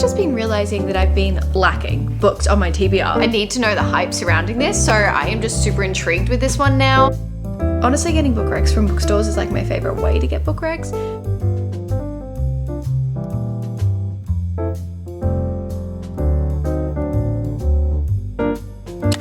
just been realizing that I've been lacking books on my TBR. I need to know the hype surrounding this, so I am just super intrigued with this one now. Honestly, getting book recs from bookstores is like my favorite way to get book recs.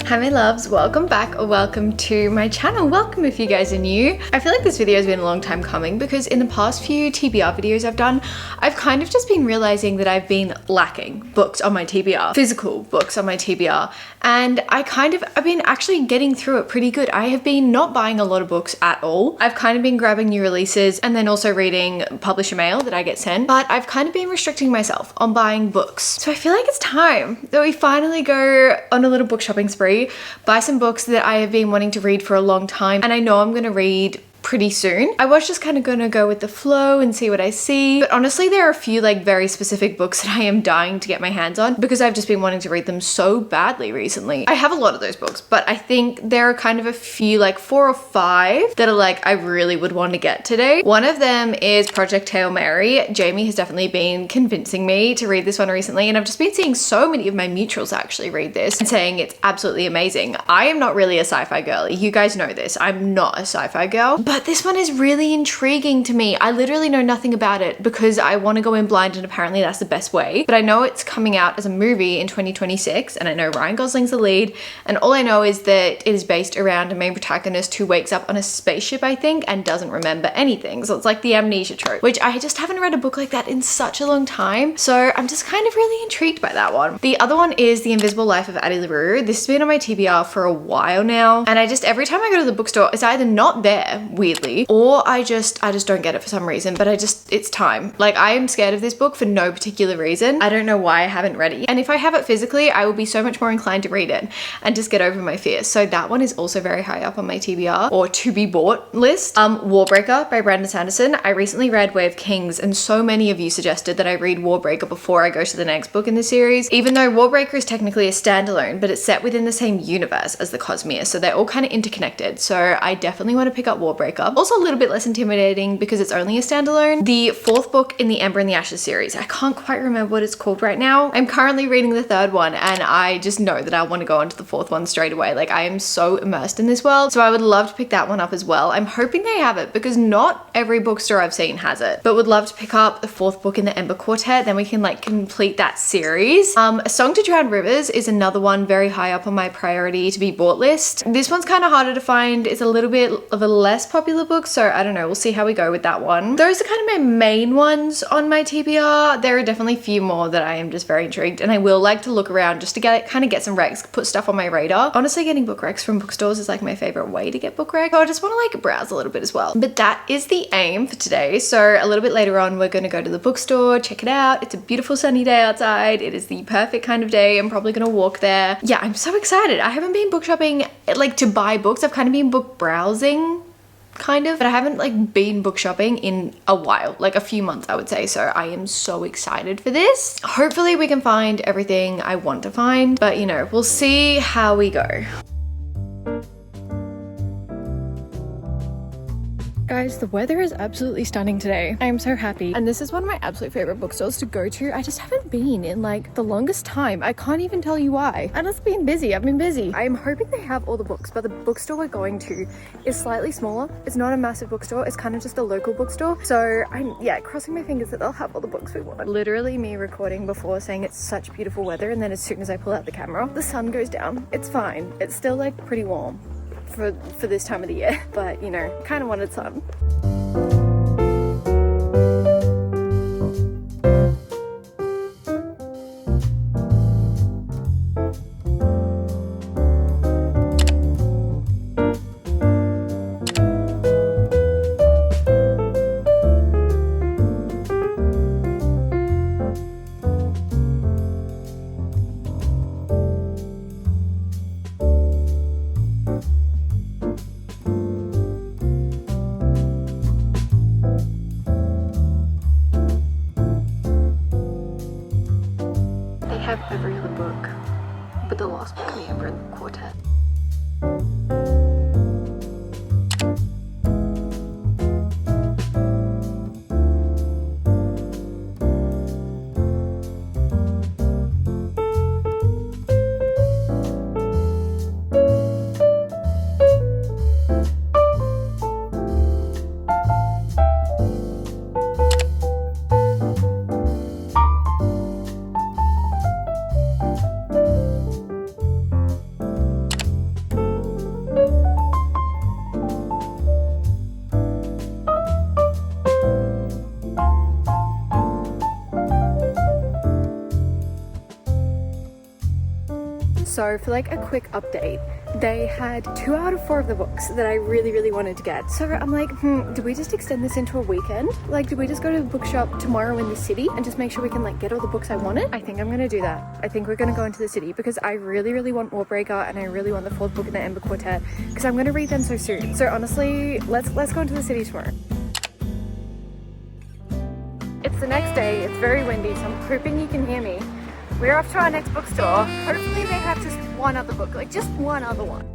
Hi my loves, welcome back or welcome to my channel. Welcome if you guys are new. I feel like this video has been a long time coming because in the past few TBR videos I've done, I've kind of just been realizing that I've been lacking books on my TBR, physical books on my TBR. And I've been actually getting through it pretty good. I have been not buying a lot of books at all. I've kind of been grabbing new releases and then also reading publisher mail that I get sent, but I've kind of been restricting myself on buying books. So I feel like it's time that we finally go on a little book shopping spree, buy some books that I have been wanting to read for a long time and I know I'm gonna read pretty soon. I was just kind of gonna go with the flow and see what I see, but honestly there are a few like very specific books that I am dying to get my hands on because I've just been wanting to read them so badly recently. I have a lot of those books, but I think there are kind of a few, like 4 or 5 that are like I really would want to get today. One of them is Project Hail Mary. Jamie has definitely been convincing me to read this one recently and I've just been seeing so many of my mutuals actually read this and saying it's absolutely amazing. I am not really a sci-fi girly. You guys know this. I'm not a sci-fi girl, but this one is really intriguing to me. I literally know nothing about it because I want to go in blind and apparently that's the best way. But I know it's coming out as a movie in 2026 and I know Ryan Gosling's the lead and all I know is that it is based around a main protagonist who wakes up on a spaceship, I think, and doesn't remember anything. So it's like the amnesia trope, which I just haven't read a book like that in such a long time. So I'm just kind of really intrigued by that one. The other one is The Invisible Life of Addie LaRue. This has been on my TBR for a while now and I just, every time I go to the bookstore, it's either not there, weirdly, or I just don't get it for some reason, but it's time. Like I am scared of this book for no particular reason. I don't know why I haven't read it. And if I have it physically, I will be so much more inclined to read it and just get over my fears. So that one is also very high up on my TBR or to be bought list. Warbreaker by Brandon Sanderson. I recently read Way of Kings and so many of you suggested that I read Warbreaker before I go to the next book in the series, even though Warbreaker is technically a standalone, but it's set within the same universe as the Cosmere. So they're all kind of interconnected. So I definitely want to pick up Warbreaker. Also a little bit less intimidating because it's only a standalone. The 4th book in the Ember and the Ashes series. I can't quite remember what it's called right now. I'm currently reading the 3rd one and I just know that I want to go on to the 4th one straight away. Like I am so immersed in this world. So I would love to pick that one up as well. I'm hoping they have it because not every bookstore I've seen has it, but would love to pick up the 4th book in the Ember Quartet. Then we can like complete that series. A Song to Drown Rivers is another one very high up on my priority to be bought list. This one's kind of harder to find. It's a little bit of a less popular book, so I don't know, we'll see how we go with that one. Those are kind of my main ones on my TBR. There are definitely a few more that I am just very intrigued and I will like to look around just to get some recs, put stuff on my radar. Honestly, getting book recs from bookstores is like my favorite way to get book recs. So I just want to like browse a little bit as well. But that is the aim for today. So a little bit later on, we're going to go to the bookstore, check it out. It's a beautiful sunny day outside. It is the perfect kind of day. I'm probably going to walk there. Yeah, I'm so excited. I haven't been book shopping like to buy books. I've kind of been book browsing kind of, but I haven't like been book shopping in a while, like a few months I would say. So I am so excited for this. Hopefully we can find everything I want to find, but you know, we'll see how we go. Guys, the weather is absolutely stunning today. I am so happy. And this is one of my absolute favorite bookstores to go to. I just haven't been in like the longest time. I can't even tell you why. And it's been busy. I've been busy. I'm hoping they have all the books, but the bookstore we're going to is slightly smaller. It's not a massive bookstore. It's kind of just a local bookstore. So I'm, yeah, crossing my fingers that they'll have all the books we want. Literally me recording before saying it's such beautiful weather. And then as soon as I pull out the camera, the sun goes down. It's fine. It's still like pretty warm for this time of the year, but you know, kind of wanted sun. have every other book but the last book in the Ember and the Quartet. So for like a quick update, they had 2 out of 4 of the books that I really wanted to get. So I'm like, do we just extend this into a weekend? Like, do we just go to the bookshop tomorrow in the city and just make sure we can like get all the books I wanted? I think I'm gonna do that. I think we're gonna go into the city because I really want Warbreaker, and I really want the 4th book in the Ember Quartet because I'm gonna read them so soon. So honestly, let's go into the city tomorrow. It's the next day, it's very windy, so I'm hoping you can hear me. We're off to our next bookstore. Hopefully they have just one other book, like just one other one.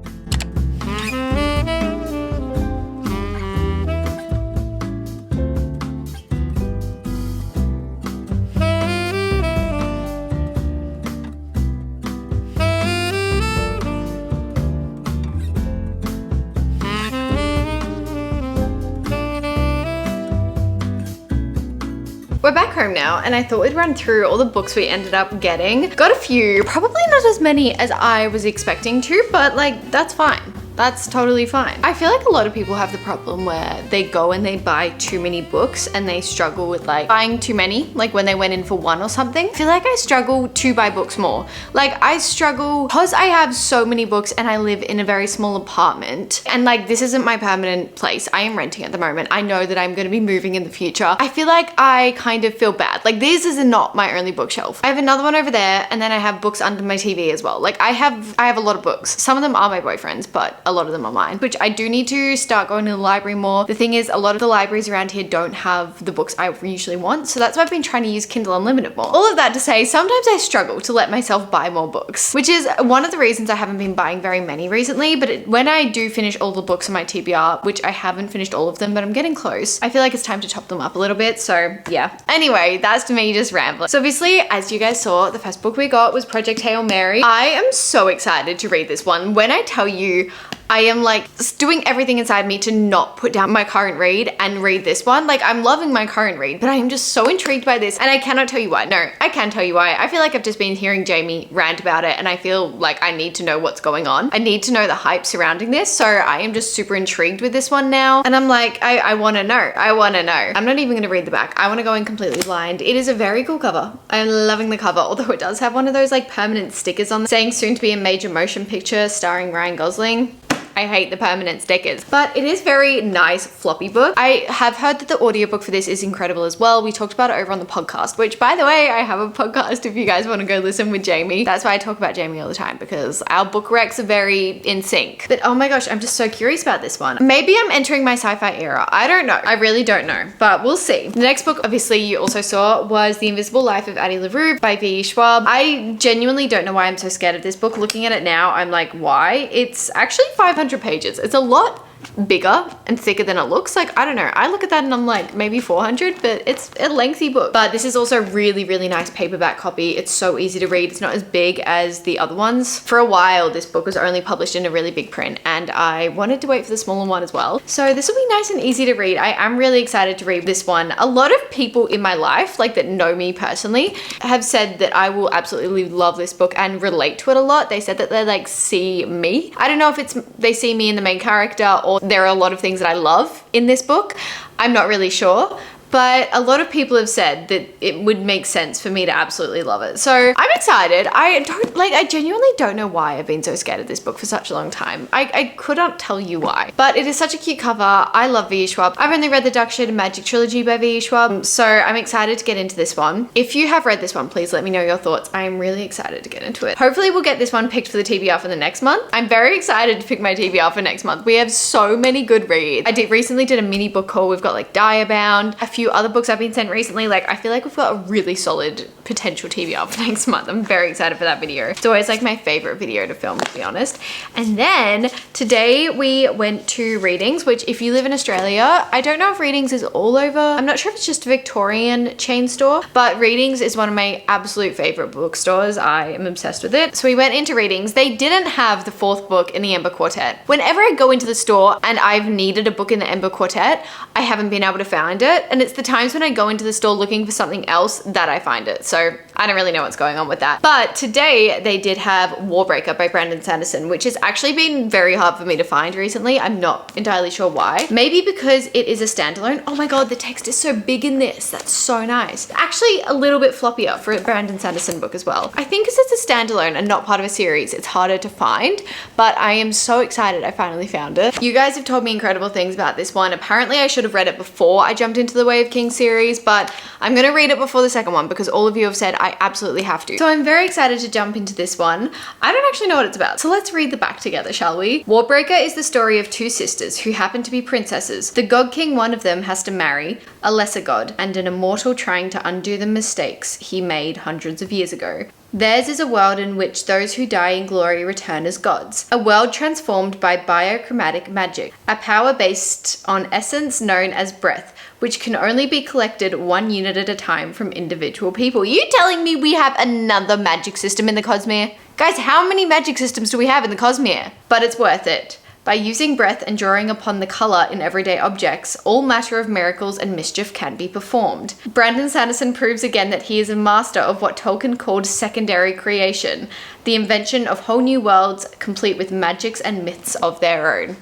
We're back home now, and I thought we'd run through all the books we ended up getting. Got a few, probably not as many as I was expecting to, but like, that's fine. That's totally fine. I feel like a lot of people have the problem where they go and they buy too many books and they struggle with like buying too many, like when they went in for one or something. I feel like I struggle to buy books more. Like I struggle because I have so many books and I live in a very small apartment, and like this isn't my permanent place. I am renting at the moment. I know that I'm going to be moving in the future. I feel like I kind of feel bad. Like this is not my only bookshelf. I have another one over there, and then I have books under my TV as well. Like I have a lot of books. Some of them are my boyfriend's, but a lot of them are mine, which I do need to start going to the library more. The thing is, a lot of the libraries around here don't have the books I usually want, so that's why I've been trying to use Kindle Unlimited more. All of that to say, sometimes I struggle to let myself buy more books, which is one of the reasons I haven't been buying very many recently. But when I do finish all the books on my TBR, which I haven't finished all of them, but I'm getting close, I feel like it's time to top them up a little bit. So yeah. Anyway, that's me just rambling. So obviously, as you guys saw, the first book we got was Project Hail Mary. I am so excited to read this one. When I tell you, I am like doing everything inside me to not put down my current read and read this one. Like I'm loving my current read, but I am just so intrigued by this, and I cannot tell you why. No, I can tell you why. I feel like I've just been hearing Jamie rant about it, and I feel like I need to know what's going on. I need to know the hype surrounding this. So I am just super intrigued with this one now. And I'm like, I want to know. I want to know. I'm not even going to read the back. I want to go in completely blind. It is a very cool cover. I'm loving the cover, although it does have one of those like permanent stickers on saying soon to be a major motion picture starring Ryan Gosling. I hate the permanent stickers, but it is very nice floppy book. I have heard that the audiobook for this is incredible as well. We talked about it over on the podcast, which by the way, I have a podcast if you guys want to go listen with Jamie. That's why I talk about Jamie all the time, because our book recs are very in sync. But oh my gosh, I'm just so curious about this one. Maybe I'm entering my sci-fi era. I don't know. I really don't know, but we'll see. The next book, obviously you also saw, was The Invisible Life of Addie LaRue by V. Schwab. I genuinely don't know why I'm so scared of this book. Looking at it now, I'm like, why? It's actually 500 pages. It's a lot bigger and thicker than it looks. Like, I don't know. I look at that and I'm like, maybe 400, but it's a lengthy book. But this is also really nice paperback copy. It's so easy to read. It's not as big as the other ones. For a while, this book was only published in a really big print, and I wanted to wait for the smaller one as well. So this will be nice and easy to read. I am really excited to read this one. A lot of people in my life, like that know me personally, have said that I will absolutely love this book and relate to it a lot. They said that they like see me. I don't know if it's they see me in the main character, or there are a lot of things that I love in this book. I'm not really sure. But a lot of people have said that it would make sense for me to absolutely love it. So I'm excited. I genuinely don't know why I've been so scared of this book for such a long time. I could not tell you why, but it is such a cute cover. I love V. Schwab. I've only read the Dark Shade of Magic trilogy by V. Schwab, so I'm excited to get into this one. If you have read this one, please let me know your thoughts. I am really excited to get into it. Hopefully we'll get this one picked for the TBR for the next month. I'm very excited to pick my TBR for next month. We have so many good reads. I recently did a mini book haul. We've got like Diabound, a few other books I've been sent recently. Like I feel like we've got a really solid potential TBR for next month. I'm very excited for that video. It's always like my favorite video to film, to be honest. And then today we went to Readings, which if you live in Australia, I don't know if Readings is all over. I'm not sure if it's just a Victorian chain store, but Readings is one of my absolute favorite bookstores. I am obsessed with it. So we went into Readings. They didn't have the 4th book in the Ember Quartet. Whenever I go into the store and I've needed a book in the Ember Quartet, I haven't been able to find it. And it's the times when I go into the store looking for something else that I find it. So I don't really know what's going on with that. But today they did have Warbreaker by Brandon Sanderson, which has actually been very hard for me to find recently. I'm not entirely sure why. Maybe because it is a standalone. Oh my God, the text is so big in this. That's so nice. Actually a little bit floppier for a Brandon Sanderson book as well. I think because it's a standalone and not part of a series, it's harder to find, but I am so excited I finally found it. You guys have told me incredible things about this one. Apparently I should have read it before I jumped into the Way of Kings series, but I'm gonna read it before the second one because all of you have said I absolutely have to. So I'm very excited to jump into this one. I don't actually know what it's about, so let's read the back together, shall we? Warbreaker is the story of two sisters who happen to be princesses. The god king, one of them, has to marry a lesser god and an immortal trying to undo the mistakes he made hundreds of years ago. Theirs is a world in which those who die in glory return as gods. A world transformed by biochromatic magic, a power based on essence known as breath, which can only be collected 1 unit at a time from individual people. You telling me we have another magic system in the Cosmere? Guys, how many magic systems do we have in the Cosmere? But it's worth it. By using breath and drawing upon the color in everyday objects, all matter of miracles and mischief can be performed. Brandon Sanderson proves again that he is a master of what Tolkien called secondary creation, the invention of whole new worlds complete with magics and myths of their own.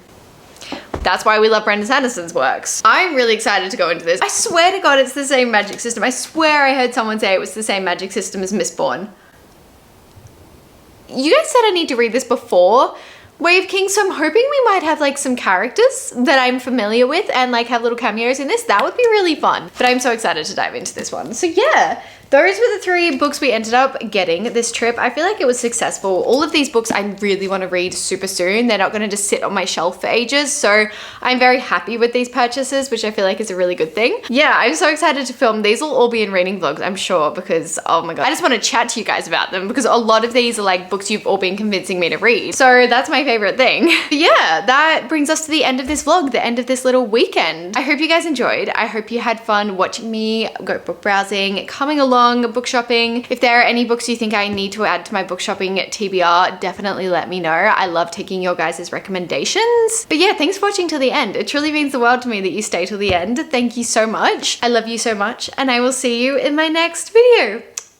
That's why we love Brandon Sanderson's works. I'm really excited to go into this. I swear to God it's the same magic system. I swear I heard someone say it was the same magic system as Mistborn. You guys said I need to read this before Way of Kings, so I'm hoping we might have like some characters that I'm familiar with and like have little cameos in this. That would be really fun. But I'm so excited to dive into this one. So yeah, those were the 3 books we ended up getting this trip. I feel like it was successful. All of these books I really want to read super soon. They're not going to just sit on my shelf for ages. So I'm very happy with these purchases, which I feel like is a really good thing. Yeah, I'm so excited to film. These will all be in reading vlogs, I'm sure, because oh my God, I just want to chat to you guys about them because a lot of these are like books you've all been convincing me to read. So that's my favorite thing. But yeah, that brings us to the end of this vlog, the end of this little weekend. I hope you guys enjoyed. I hope you had fun watching me go book browsing, coming along, book shopping. If there are any books you think I need to add to my book shopping TBR, definitely let me know. I love taking your guys' recommendations. But yeah, thanks for watching till the end. It truly means the world to me that you stay till the end. Thank you so much. I love you so much, and I will see you in my next video.